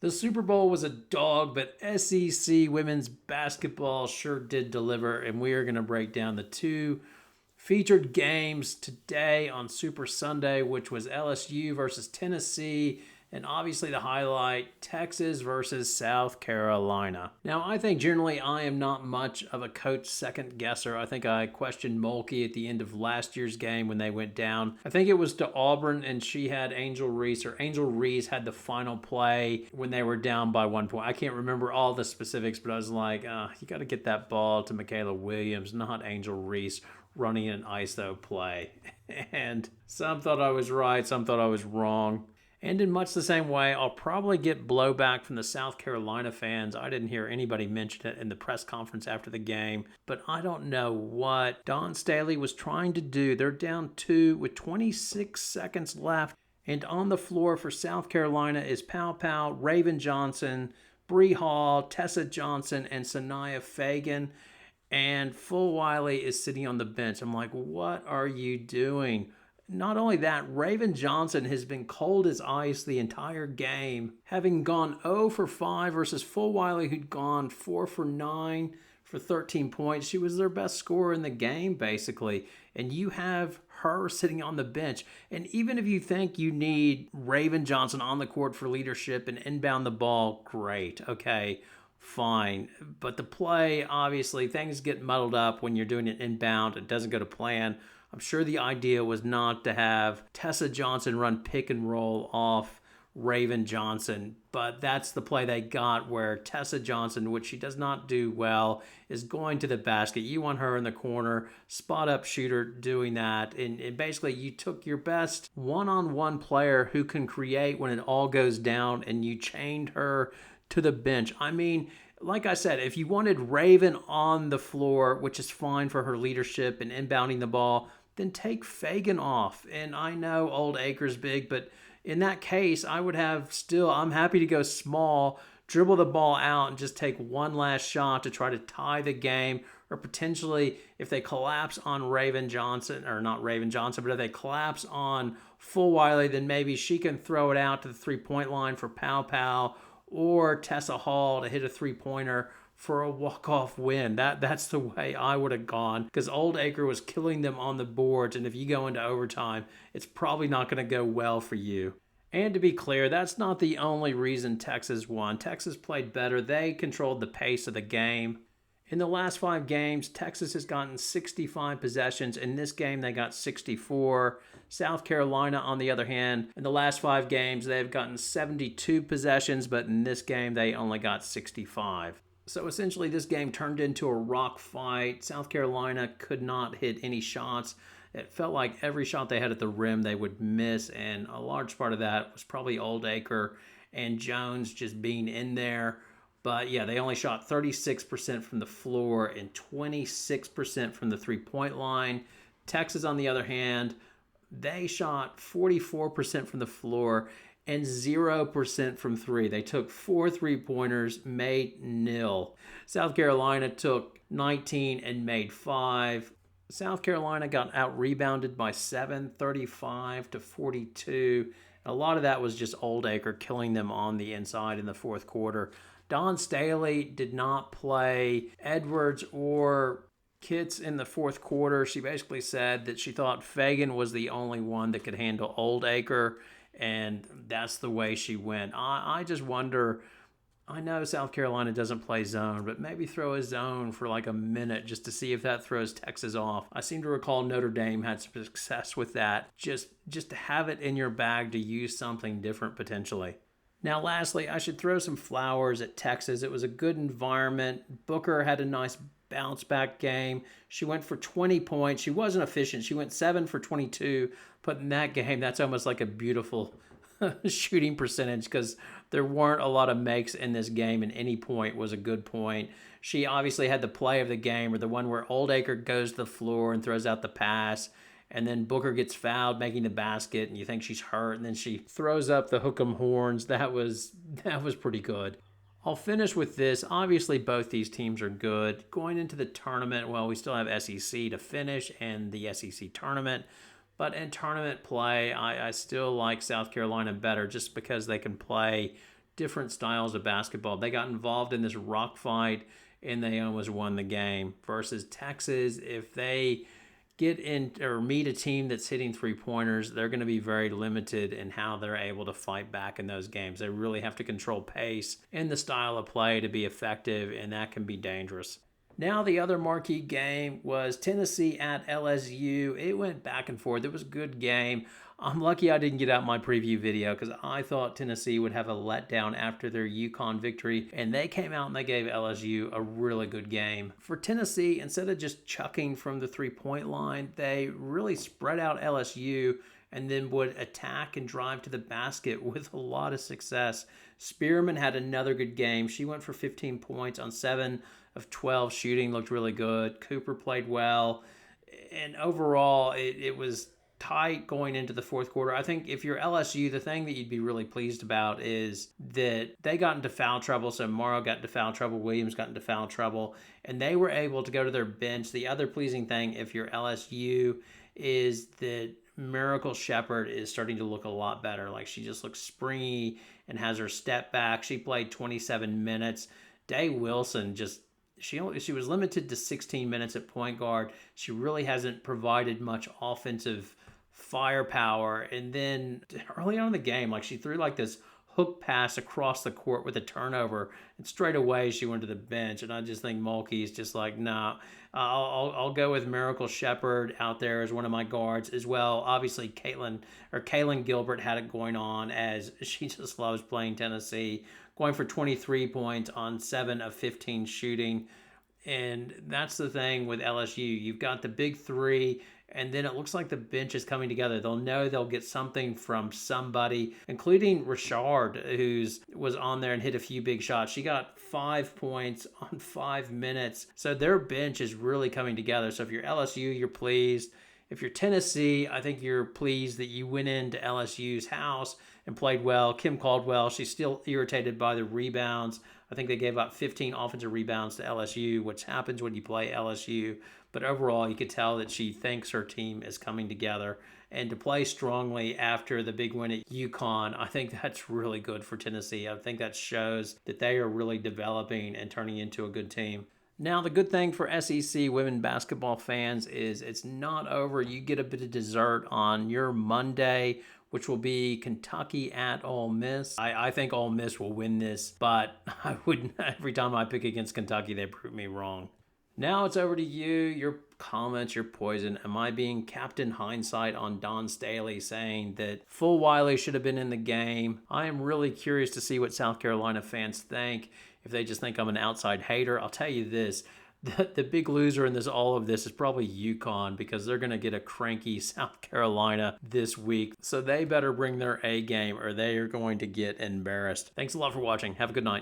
The Super Bowl was a dog, but SEC women's basketball sure did deliver, and we are going to break down the two featured games today on Super Sunday, which was LSU versus Tennessee, and obviously the highlight, Texas versus South Carolina. Now, I think generally I am not much of a coach second guesser. I think I questioned Mulkey at the end of last year's game when they went down. I think it was to Auburn, and she had Angel Reese, or Angel Reese had the final play when they were down by 1 point. I can't remember all the specifics, but I was like, you got to get that ball to Michaela Williams, not Angel Reese running an ISO play. And some thought I was right, some thought I was wrong. And in much the same way, I'll probably get blowback from the South Carolina fans. I didn't hear anybody mention it in the press conference after the game, but I don't know what Don Staley was trying to do. They're down 2 with 26 seconds left. And on the floor for South Carolina is Pow Pow, Raven Johnson, Bree Hall, Tessa Johnson, and Sanaya Fagan. And Full Wiley is sitting on the bench. I'm like, what are you doing? Not only that, Raven Johnson has been cold as ice the entire game, having gone 0 for 5 versus Full Wiley, who'd gone 4 for 9 for 13 points. She was their best scorer in the game, basically. And you have her sitting on the bench. And even if you think you need Raven Johnson on the court for leadership and inbound the ball, great. Okay, fine. But the play, obviously, things get muddled up when you're doing an inbound. It doesn't go to plan. I'm sure the idea was not to have Tessa Johnson run pick and roll off Raven Johnson, but that's the play they got where Tessa Johnson, which she does not do well, is going to the basket. You want her in the corner, spot up shooter doing that. And basically you took your best one-on-one player who can create when it all goes down and you chained her to the bench. I mean, like I said, if you wanted Raven on the floor, which is fine for her leadership and inbounding the ball, then take Fagan off. And I know Old Acre's big, but in that case, I would have still, I'm happy to go small, dribble the ball out, and just take one last shot to try to tie the game. Or potentially, if they collapse on Raven Johnson, or not Raven Johnson, but if they collapse on Full Wiley, then maybe she can throw it out to the three-point line for Pow Pow or Tessa Hall to hit a three-pointer for a walk-off win. That's the way I would have gone, because Old Acre was killing them on the boards, and if you go into overtime, it's probably not going to go well for you. And to be clear, that's not the only reason Texas won. Texas played better. They controlled the pace of the game. In the last 5 games, Texas has gotten 65 possessions. In this game, they got 64. South Carolina, on the other hand, in the last 5 games, they've gotten 72 possessions, but in this game, they only got 65. So essentially, this game turned into a rock fight. South Carolina could not hit any shots. It felt like every shot they had at the rim, they would miss, and a large part of that was probably Old Acre and Jones just being in there. But yeah, they only shot 36% from the floor and 26% from the three-point line. Texas, on the other hand, they shot 44% from the floor and 0% from three. They took 4 three-pointers, made nil. South Carolina took 19 and made 5. South Carolina got out-rebounded by 7, 35 to 42. A lot of that was just Old Acre killing them on the inside in the fourth quarter. Don Staley did not play Edwards or Kitts in the fourth quarter. She basically said that she thought Fagan was the only one that could handle Old Acre, and that's the way she went. I just wonder, I know South Carolina doesn't play zone, but maybe throw a zone for like a minute just to see if that throws Texas off. I seem to recall Notre Dame had some success with that. Just to have it in your bag to use something different potentially. Now, lastly, I should throw some flowers at Texas. It was a good environment. Booker had a nice bounce back game. She went for 20 points. She wasn't efficient. She went 7 for 22. But in that game, that's almost like a beautiful shooting percentage, because there weren't a lot of makes in this game, and any point was a good point. She obviously had the play of the game, or the one where Old Acre goes to the floor and throws out the pass, and then Booker gets fouled making the basket, and you think she's hurt, and then she throws up the hook'em horns. That was pretty good. I'll finish with this. Obviously, both these teams are good. Going into the tournament, well, we still have SEC to finish and the SEC tournament. But in tournament play, I still like South Carolina better, just because they can play different styles of basketball. They got involved in this rock fight and they almost won the game. Versus Texas, if they get in or meet a team that's hitting 3-pointers, they're going to be very limited in how they're able to fight back in those games. They really have to control pace and the style of play to be effective, and that can be dangerous. Now, the other marquee game was Tennessee at LSU. It went back and forth. It was a good game. I'm lucky I didn't get out my preview video because I thought Tennessee would have a letdown after their UConn victory, and they came out and they gave LSU a really good game. For Tennessee, instead of just chucking from the 3-point line, they really spread out LSU and then would attack and drive to the basket with a lot of success. Spearman had another good game. She went for 15 points on 7 of 12 shooting, looked really good. Cooper played well, and overall it was tight going into the fourth quarter. I think if you're LSU, the thing that you'd be really pleased about is that they got into foul trouble. So Morrow got into foul trouble, Williams got into foul trouble, and they were able to go to their bench. The other pleasing thing, if you're LSU, is that Miracle Shepherd is starting to look a lot better. Like, she just looks springy and has her step back. She played 27 minutes. Day Wilson just, she was limited to 16 minutes at point guard. She really hasn't provided much offensive firepower. And then early on in the game, like, she threw like this hook pass across the court with a turnover, and straight away she went to the bench. And I just think Mulkey's just like, nah, I'll go with Miracle Shepherd out there as one of my guards as well. Obviously, Kaylin Gilbert had it going on, as she just loves playing Tennessee, going for 23 points on 7 of 15 shooting. And that's the thing with LSU. You've got the big three, and then it looks like the bench is coming together. They'll know they'll get something from somebody, including Richard, who's was on there and hit a few big shots. She got 5 points on 5 minutes. So their bench is really coming together. So if you're LSU, you're pleased. If you're Tennessee, I think you're pleased that you went into LSU's house and played well. Kim Caldwell, she's still irritated by the rebounds. I think they gave up 15 offensive rebounds to LSU, which happens when you play LSU. But overall, you could tell that she thinks her team is coming together. And to play strongly after the big win at UConn, I think that's really good for Tennessee. I think that shows that they are really developing and turning into a good team. Now, the good thing for SEC women basketball fans is it's not over. You get a bit of dessert on your Monday, which will be Kentucky at Ole Miss. I think Ole Miss will win this, but I wouldn't. Every time I pick against Kentucky, they prove me wrong. Now it's over to you, your comments, your poison. Am I being Captain Hindsight on Don Staley saying that Full Wiley should have been in the game? I am really curious to see what South Carolina fans think. If they just think I'm an outside hater, I'll tell you this. The big loser in all of this is probably UConn, because they're going to get a cranky South Carolina this week. So they better bring their A game or they are going to get embarrassed. Thanks a lot for watching. Have a good night.